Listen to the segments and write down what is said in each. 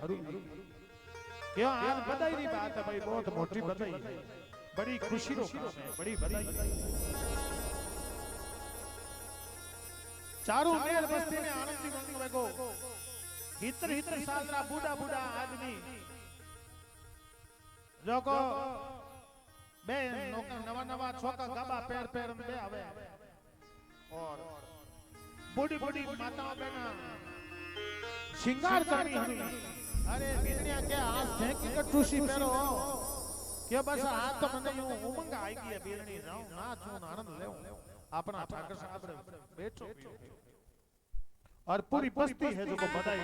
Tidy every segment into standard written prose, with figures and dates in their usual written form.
क्यों आज बधाई की बात है भाई, बहुत मोटी बधाई है, बड़ी खुशी रो काम है, बड़ी बधाई है। चारों मेल बस्ती में आनंदी मंग वेगो हितर हितर सालरा बूढ़ा बूढ़ा आदमी जो को बे नवा नवा छोका गाबा पैर पैर में बे आवे और बूढ़ी बूढ़ी माताओं बहना श्रृंगार करनी हमी। अरे बिजलियां के हाथ फेंक के टूसी पेरो के बस हाथ तो मने यूं उमंग आई गई बिजली जाऊं नाचूं आनंद लेऊं अपना ठाकर साहब बैठो और पूरी बस्ती है जो को बधाई,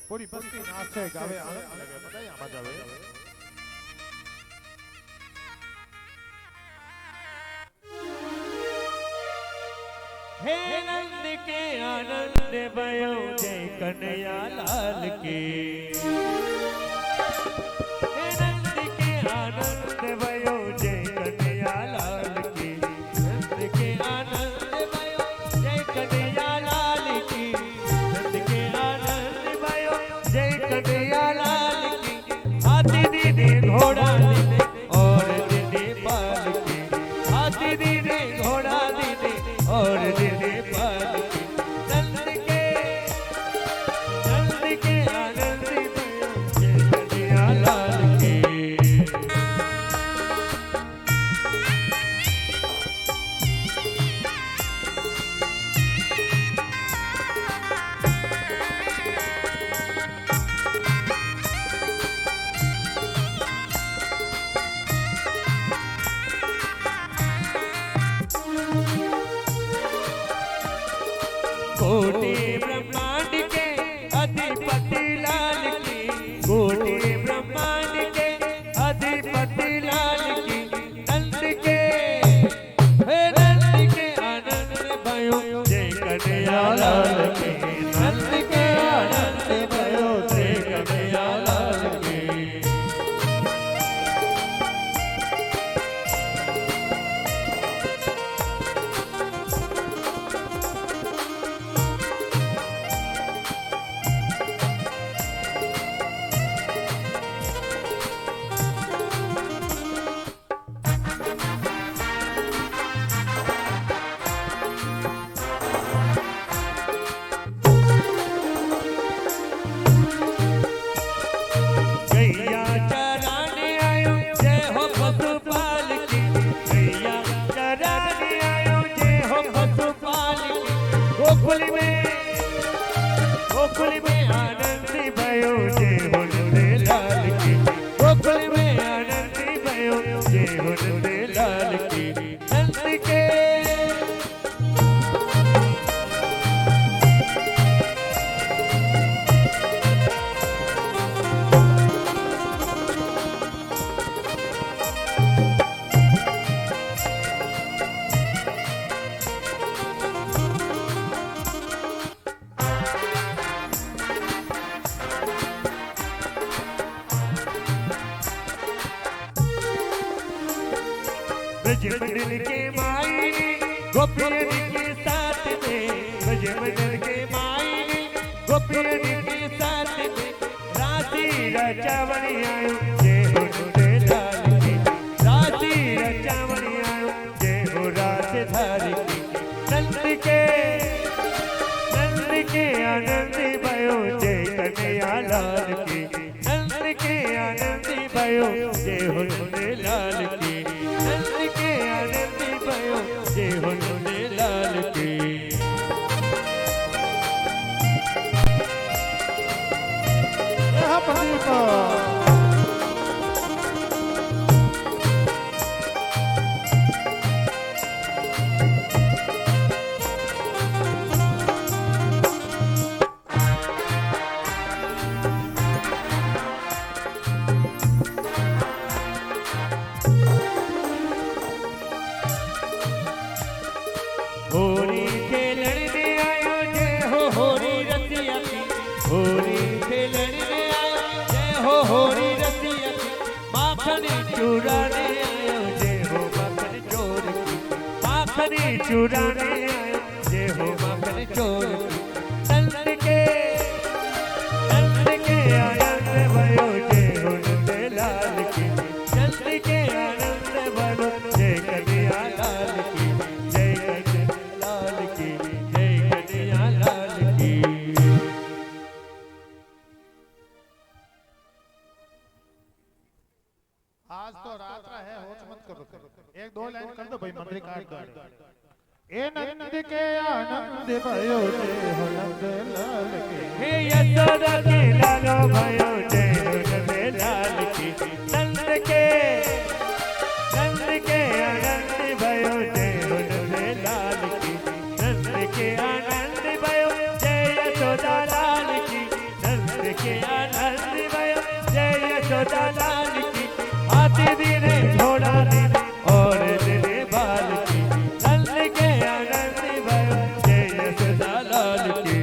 पूरी बस्ती नाचे गावे आनंद लगे बधाई बजावे। हे नंद के आनंद भयो जय कन्हैया लाल के, हे नंद के आनंद भयो जय कन्हैया लाल के, नंद के आनंद भयो जय कन्हैया लाल की, नंद के आनंद भयो जय कन्हैया लाल की। हाथी दीदी घोड़ा दीदी और दीदी पाल के, हाथी दीदी घोड़ा दीदी और दीदी पाल की, नंद के आनंद भयो जय कन्हैया लाल के। कोटि ब्रह्मांड के अधिपति लाल की, कोटि ब्रह्मांड के अधिपति लाल की, नंद के हे नंद के आनंद भयो जय कन्हैया लाल की, नंद के आनंद भयो जय कन्हैया लाल की। गैया चराने आयो जय हो पशुपाल की, गैया चराने आयो जय हो पशुपाल की। गोकुल में आनंद भयो जय हो नंद लाल की, गोकुल में आनंद भयो जय हो नंद लाल की, नंद के ब्रजमंडल के माई गोपियन के साथ में, ब्रजमंडल के माई गोपियन के साथ में, राशि रचावन आयो जय हो नंद लाल की, राशि रचावन आयो जय हो राजधारी की, नंद के आनंद भयो जय कन्हैया लाल की, नंद के आनंद भयो जय हो नंद लाल की, नंद के आनंद भयो जय हो नंद लाल की। होरी खेलने आयो जय हो होरी रसिया की, होरी खेलने आयो जय हो होरी रसिया की, माखन चुराने आयो जय हो माखन चोर की, माखन चुराने आयो जय हो माखन चोर की, नंद के आनंद करो एक दो लाइन कर दो भाई मंत्री काट दो ए नंद के आनंद भयो जय हो नंद लाल के हे यशोदा के लालो भयो जय हो नंद लाल की नंद के आनंद भयो जय हो नंद लाल की नंद के आनंद भयो जय यशोदा लाल की नंद के आनंद भयो जय यशोदा लाल की आती दिन थोड़ा दिन और दिन बाल की नंद के आनंद भयो जय यशोदा लाल की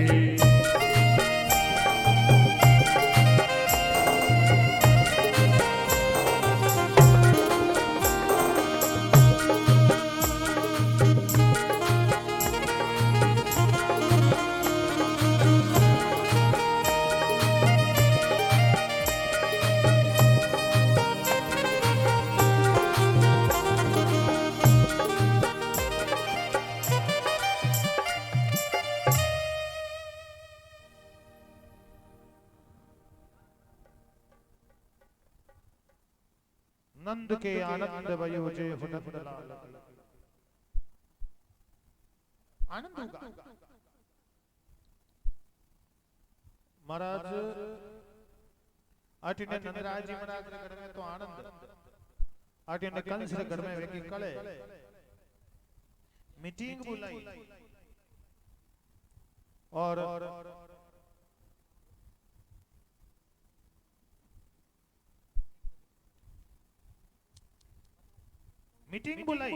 नंद के आनंद भयो जय हो नंद लाल आनंद होगा महाराज आटिने नंदराज जी महाराज के घर में तो आनंद आटिने कंस के घर में वेगी कले मीटिंग बुलाई और मीटिंग बुलाई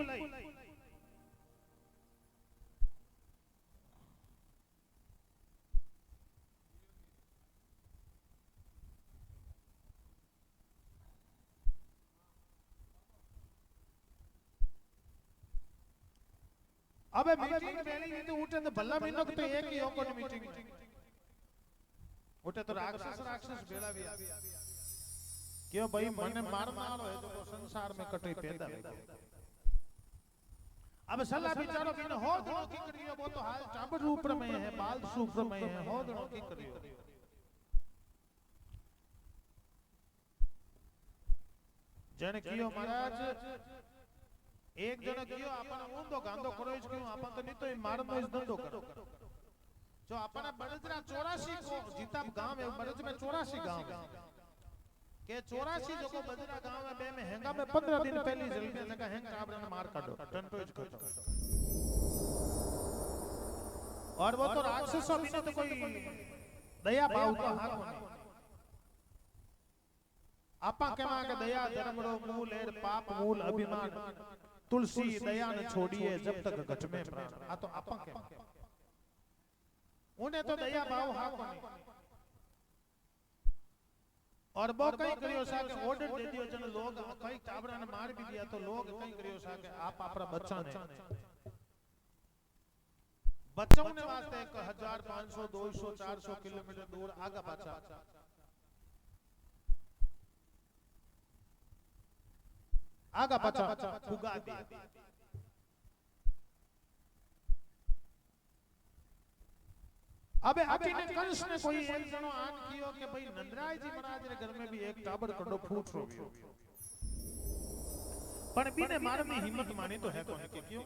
अबे मीटिंग पहली नहीं तो उठे तो भला मिनो तो एक ही होको मीटिंग उठे तो राक्षस बेला भी क्यों भाई मने मारना वालो है तो संसार में कटे पैदा अब सला बिचारो बिन हो दणो की करियो वो तो हाल चाबड़ रूप में है बाल सूप में है हो दणो की करियो जने कियो महाराज एक जण कियो आपन ऊंधो गांधो करो क्यों आपन तो नहीं तो मारनो इस धंधो करो जो आपन बड़जरा 84 को जीताब गांव है बड़ज में 84 गांव है के 84 जो को बजरा गांव में बे में हेंगा में 15 दिन पहली जल्दी लगा हेंग काबरे ने मार काटो टंटो इज कटो और वो तो राक्षसों बिना तो कोई दया भाव का हाथ नहीं आपा के मां के दया धर्मरो मूल एर पाप मूल अभिमान तुलसी दया न छोड़िए जब तक घट में प्राण आ तो आपा के उन्हें तो दया भाव हाथ नहीं और वो कई करियो सा के ऑर्डर दे दियो जन लोग कई चाबड़ा ने मार भी दिया तो लोग कई करियो सा के आप आपरा बच्चा ने बच्चों ने वास्ते 1500 200 400 किलोमीटर दूर आगा पाछा आगा पाछा फुगा दे अबे अटीने कंस ने कोई एक जनो आन कियो के भाई नंदराय जी महाराज रे घर में भी एक टाबर कड़ो फूट रोयो पण बीने मारनी हिम्मत मानी तो है कोने के क्यों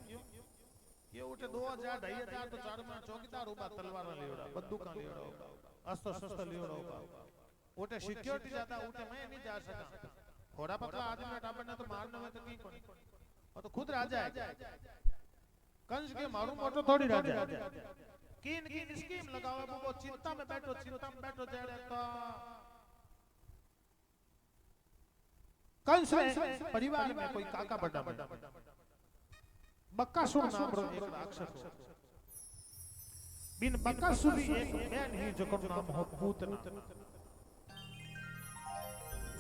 ये उठे 2000 2500 तो चार में चौकीदार उबा तलवार लेवड़ा बंदूक लेवड़ा अस्त्र शस्त्र लेवड़ा उठे सिक्योरिटी ज्यादा उठे मैं नहीं जा सका थोड़ा पतला आदमी टाबर ने तो मारना है तो नहीं कोनी वो तो खुद राजा है कंस के मारू मोटो थोड़ी राजा किन स्कीम लगावे वो चिंता में बैठो जाए तो कंस ने परिवार में कोई काका बड़ा बक्कासुर नाम रो एक राक्षस बिन बक्कासुर एक बहन ही जकर नाम हो पूतना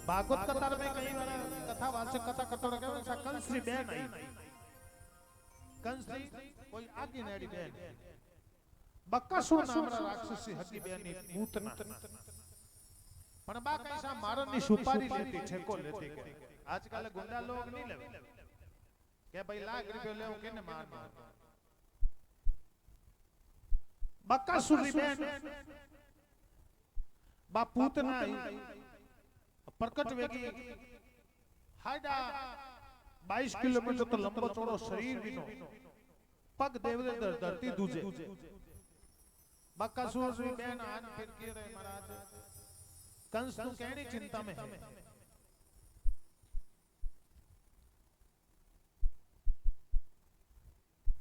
भागवत कथा में कई बार कथा वाचक कथा कथोड़ के कंस की बहन आई कंस की कोई आगे नेड़ी बहन बक्कासुर नाम राक्षसी हकी बहनी पूतना पण बा कैसा मारनी सुपारी लेती ठेको लेती के आजकल गुंडा लोग नहीं लेवे के भाई लाख रुपया लेओ केने मारना बक्कासुर बहन बा पूतना प्रकट वेगी हाडा 22 किलोमीटर तो लंबो चौड़ो शरीर विनो पग देवले धरती दूजे बकासुर जी बेन आन फिर के रे महाराज कंस तू केड़ी चिंता में है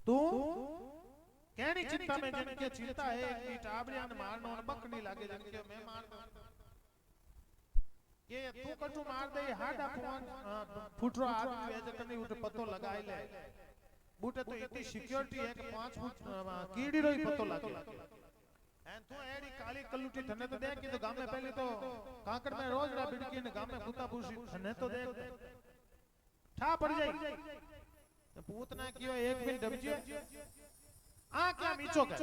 तू केड़ी चिंता में जिनके चिंता है कि टाबड़िया ने मारनो और बकनी लागे जिनके मैं मार ये तू कटू मार दे हाडा फुटरो आदमी वेज करनी उठे पतो लगाई ले बूटे तो इतनी सिक्योरिटी है कि 5 फुट कीड़ी रो ही पतो लागे एन तू एडी काली कल्लूटी थने तो देख कि तो गाम में पहले तो काकड़ में रोज रा बिड़की ने गाम में भूता पूसी थने तो देख ठा पड़ जाई तो पूतना कियो एक मिनट दबजियो आ क्या मीचो कर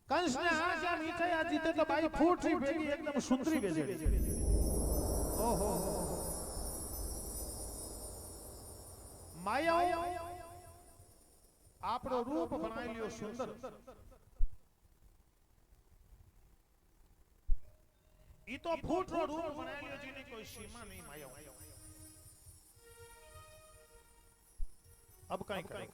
कंस ने आ क्या मीठा या जीते तो भाई फूट सी बेगी एकदम सुंदरी बेजे ओहो माया आपरो रूप बनाई लियो सुंदर ई तो फूट रो रूप बनाई लियो जीनी कोई सीमा नहीं माया अब काई करे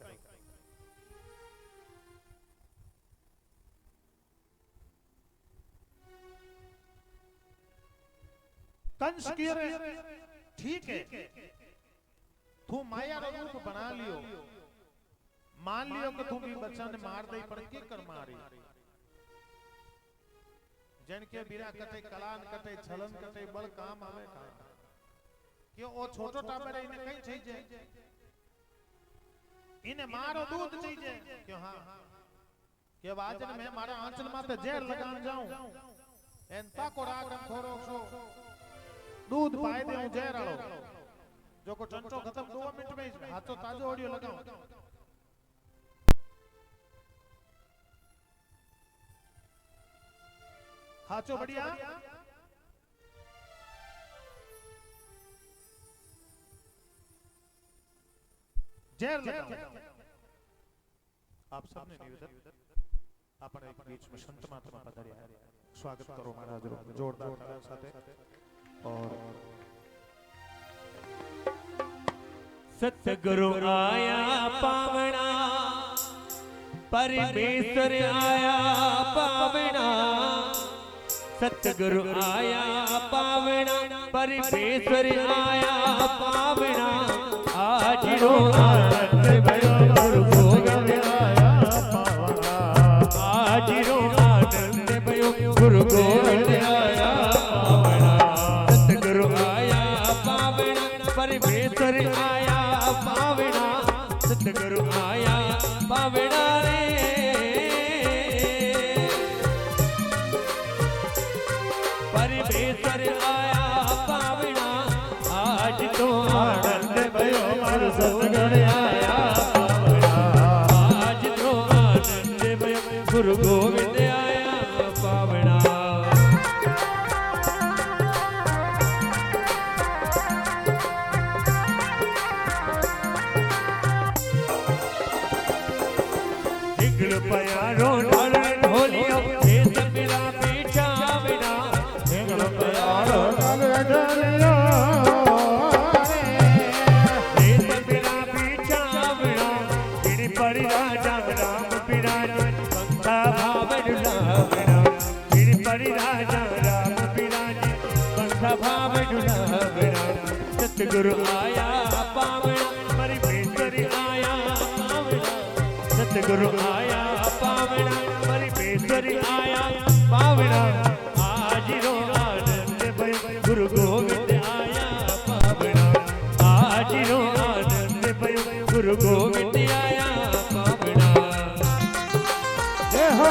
कंस कह रहे ठीक है तू माया रो रूप बना लियो मान लियो कि तू भी बच्चा ने मार दई पर के कर मारी जन के बिना कटे कलान कटे छलन कटे बल काम आवे का कि ओ छोटो टाबर इने कई चाहिए इने मारो दूध चाहिए क्यों हां के वाजन में मारा आंचल माथे जहर लगान जाऊं एन ताको राग थोरो सो दूध पाए दे जहर आलो जो को टंटो खत्म 2 मिनट में हाथों ताजो ऑडियो लगाओ हाचो बढ़िया जहर लगाओ आप सबने निवेदन अपन एक बीच में संत महात्मा पधार्या स्वागत करो महाराज रो जोरदार तालियों साथे और सतगुरु आया पावना परमेश्वर आया पावना सतगुरु आया पावना परमेश्वर आया पावना आज रो आनंद भयो गुरु गोविंद आया पावना आज रो आनंद भयो गुरु गोविंद आया पावना सतगुरु आया पावना परमेश्वर आया पावना सतगुरु आया पावना रे परमेश्वर आया पावना आज तो आनंद भयो मारो सतगुरु आया पावना आज तो आनंद भयो गुरु गोविंद आया पावना प्यारो ढोल ढोलियो ये सबरा पीछा बिना हेगलो प्यारो ढोल ढोलियो ये सबरा पीछा बिना इनी परी राजा राम पिराज पंखा भाव डुला बिना इनी परी राजा राम पिराज पंखा भाव डुला बिना सतगुरु आया पावना परमेश्वर आया पावना सतगुरु आया पावना परमेश्वर आया पावना आज रो आनंद भयो गुरु गोविंद आया पावना आज रो आनंद भयो गुरु गोविंद आया पावना जय हो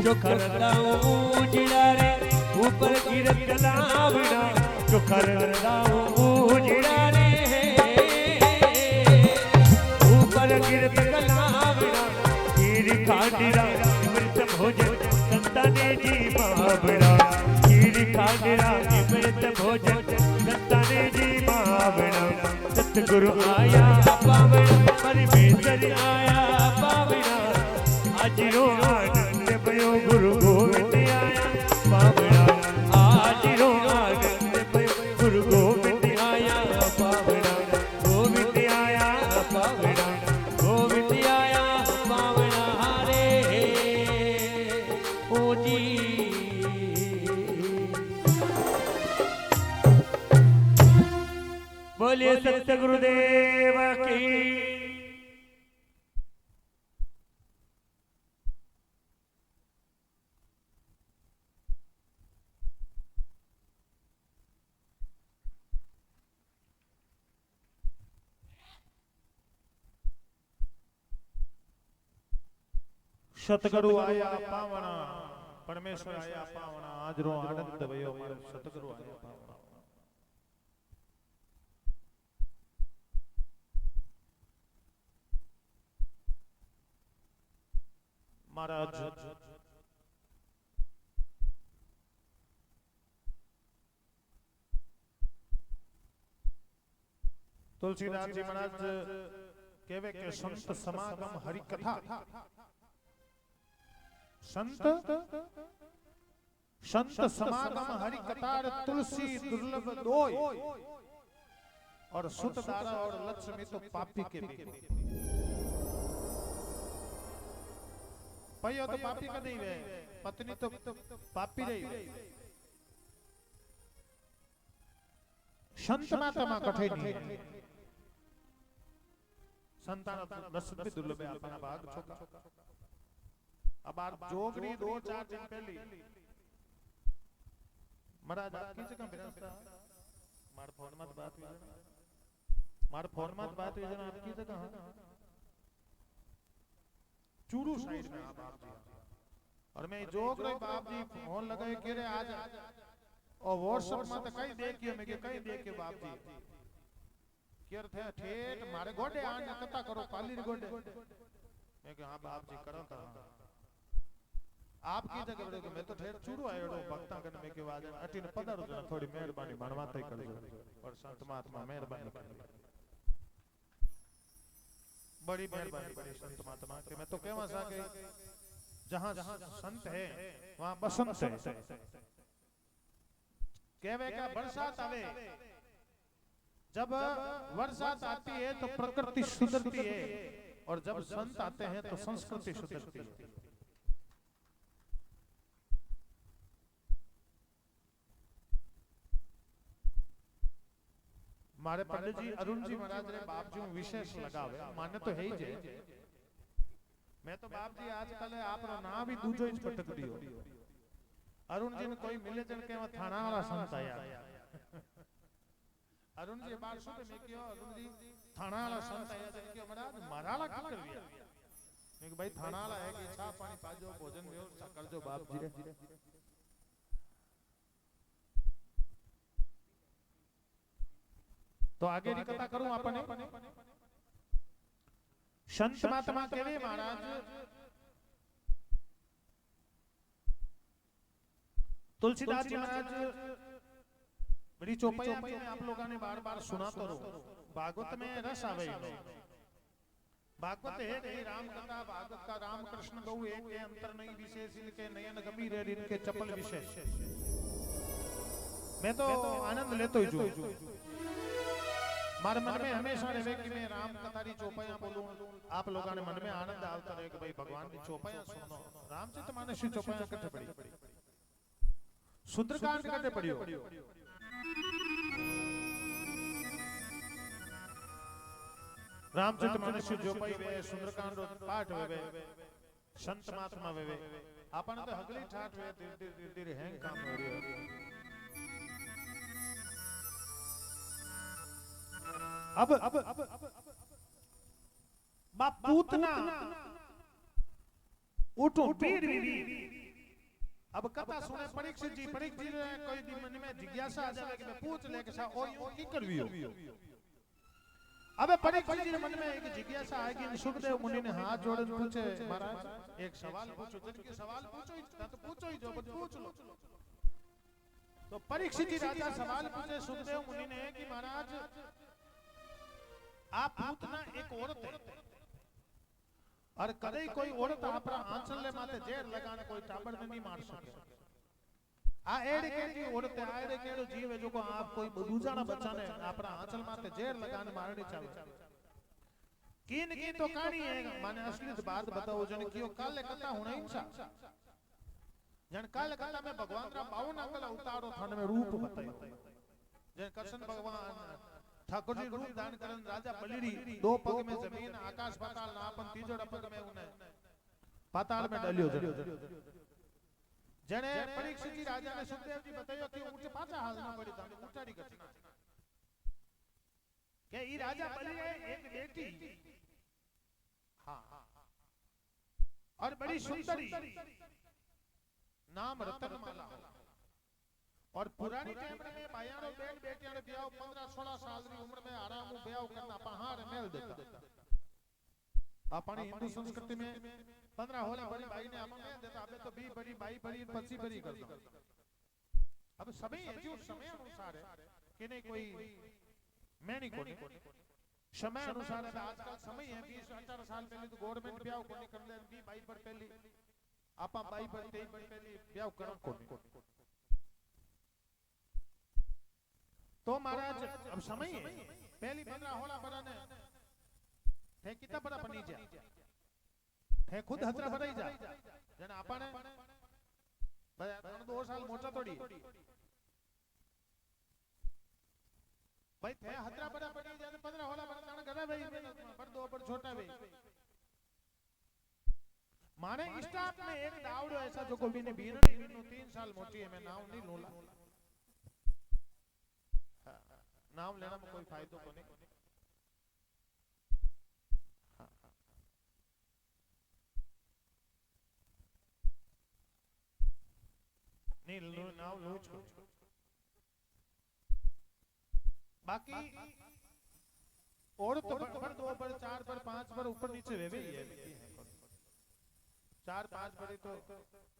चोखा रंदाऊं जिड़ा रे ऊपर गिरत लावड़ा चोखा रंदाऊं जिड़ा रे कीर्त कलावड़ा खीर खांडरा अमृत भोजन संताने जी मावड़ा खीर खांडरा अमृत भोजन संताने जी मावड़ा सतगुरु आया पावड़ा परमेश्वर आया पावड़ा आज रो आनंद भयो गुरु गोविंद आया पावड़ा आज रो आनंद भयो गुरु गोविंद आया पावड़ा गोविंद आया पावड़ा गोविंद आया पावड़ा हरे ओ जी बोलिए सत्य गुरुदेव की सतगुरु आया पावना परमेश्वर आया पावना आज रो आनंद भयो मारे सतगुरु आया पावना महाराज तुलसीदास जी महाराज कहवे के संत समागम हरि कथा संत समागम हरि कथा तुलसी दुर्लभ दोय और सुत दारा और लक्ष्मी तो पापी के भी पयो तो पापी का नहीं वे पत्नी तो पापी रही संत माता मा कठे नहीं संतान दस भी दुर्लभ है अपना भाग छोका अब आप जोगरी 2-4 दिन पहले महाराज आपकी जगह बिरस्ता मार फोन मत बात हुई जना आपकी जगह चूरू साइड में आप जी और मैं जोग रही बाप जी फोन लगाए के रे आज और व्हाट्सएप में तो कई देखिए मैं के कई देखे बाप जी केर थे ठेठ मारे गोडे आने कथा करो पाली गोडे मैं के हां बाप जी करो ता आपकी जगह बड़े मैं तो ठेठ चूरू आयो भक्ता कने में के वाज अटीने पधारो जना थोड़ी मेहरबानी बनवाते करजो और संत महात्मा मेहरबानी कर बड़ी मेहरबानी बड़ी संत महात्मा के मैं तो कहवा सा के जहां संत है वहां बसंत है कहवे का बरसात आवे जब बरसात आती है तो प्रकृति सुधरती है और जब संत आते हैं तो संस्कृति सुधरती है मारे पंडित जी अरुण जी महाराज रे बाप जी विशेष लगावे माने तो है ही जे मैं तो बाप जी आजकल आपरो ना भी दूजो इंच पटक दियो अरुण जी ने कोई मिले जन के थाना वाला संत आया अरुण जी बात सुन में कियो अरुण जी थाना वाला संत आया जन के महाराज माराला की कर दिया मैं कि भाई थाना वाला है कि छा पानी पाजो भोजन व्यवस्था कर जो बाप जी रे तो आगे की कथा करूं अपने संत महात्मा केवे महाराज तुलसीदास जी महाराज बड़ी चौपाई में आप लोगों ने बार-बार सुना तो रो भागवत में रस आवे भागवत है नहीं राम कथा भागवत का राम कृष्ण गौ एक के अंतर नहीं विशेष इनके नयन गंभीर है इनके चपल विशेष मैं तो आनंद लेतो ही जो मारे मन में हमेशा रहे कि मैं राम कथारी चौपाइयां बोलूं आप लोगों ने मन में आनंद आता रहे कि भाई भगवान की चौपाइयां सुनो रामचरितमानस की चौपाइयां कटे पड़ी सुंदरकांड कटे पड़ियो रामचरितमानस की चौपाई वे सुंदरकांड पाठ वे संत महात्मा वे आपन तो हगली ठाठ वे धीरे धीरे हैंग काम हो रही अब बाप पूतना उठो पीर अब कथा सुने परीक्षित जी कोई मन में जिज्ञासा आ जावे कि मैं पूछ ले कि सा ओ की करवियो अबे परीक्षित जी मन में एक जिज्ञासा आएगी। सुखदेव मुनि ने हाथ जोड़े पूछे, महाराज एक सवाल पूछो। जिनके सवाल पूछो ही तो पूछो ही, जो पूछ लो। तो परीक्षित जी राजा सवाल पूछे सुखदेव मुनि ने कि महाराज आप पूतना एक औरत है और कदे कोई औरत आपरा आंचल ले माथे जेर लगाने कोई टाबर ने नहीं मार सके। आ एड़ी केड़ी औरत है, आड़े केड़ो जीव है जो को आप कोई दूजाना बच्चा ने आपरा आंचल माथे जेर लगाने मारनी चाहे। किन की तो कहानी है, माने असली बात बताओ। जन कियो काले कथा होना इंसा जन काले कथा में भगवान रा 52 अंगल उतारो थाने में रूप बतायो। जन कृष्ण भगवान ठाकुर जी रूप दान करन राजा बलिड़ी 2 पग में जमीन आकाश पाताल ना अपन तीजोड़ा पग में उन्हें पाताल में डालियो। जने परीक्षित जी राजा ने सुखदेव जी बतायो कि ऊंचे पाछा हाल ना पड़ी थाने ऊंचाड़ी घटना के ई राजा बलि है एक बेटी। हां और बड़ी सुंदरी नाम रतनमाला। और पुरानी टाइम में भाइयारो बेन बेटियां ने ब्याह 15-16 साल की उम्र में आराम ब्याह करना पहाड़ मेल देता। अपनी हिंदू संस्कृति में 15 होला बड़ी भाई ने अपन में देता। अबे तो 20 बड़ी भाई बड़ी 25 बड़ी करता। अब सभी है जो समय अनुसार है कि नहीं कोई मैं नहीं कोनी समय अनुसार है। आजकल समय है 20-18 साल पहले तो गवर्नमेंट ब्याह कोनी कर ले 20 22 पर पहली आपा 22 पर 23 पर पहली ब्याह करन कोनी। तो महाराज अब समय है पहली 15 होला बड़ा ने थे कितना बड़ा बनी जा थे खुद हतरा बनाई जा जन आपने भाई 2 साल मोटा थोड़ी भाई थे हतरा बड़ा बनी जा 15 होला बड़ा ताने गदा भाई पर 2 पर छोटा भाई माने स्टाफ में एक दावड़ो ऐसा जो को भी ने बीनड़ी नो 3 साल मोटी है। मैं नाम नहीं लूला, नाम लेना में कोई फायदो को नहीं। नहीं नाम लो छोड़। बाकी और तो पर 2 पर 4 पर 5 पर ऊपर नीचे वे भी है 4-5 बड़ी तो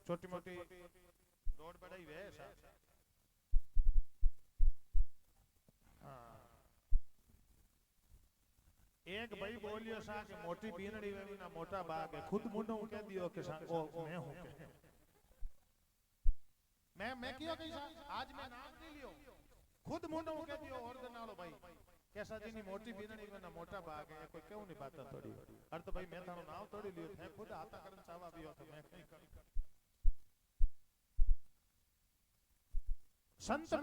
छोटी मोटी रोड बड़ा ही है ऐसा। एक भाई बोलियो सा कि मोटी बीनड़ी वे ना मोटा बाग है। खुद मुंडो कह दियो कि ओ मैं हूं के मैं कियो कि आज मैं नाम नहीं लियो खुद मुंडो कह दियो और नालो भाई कैसा जी नी मोटी बीनड़ी वे ना मोटा बाग है कोई क्यों नहीं बात थोड़ी अर तो भाई मैं थारो नाम थोड़ी लियो है खुद आता करन चावा बियो तो मैं कहीं संत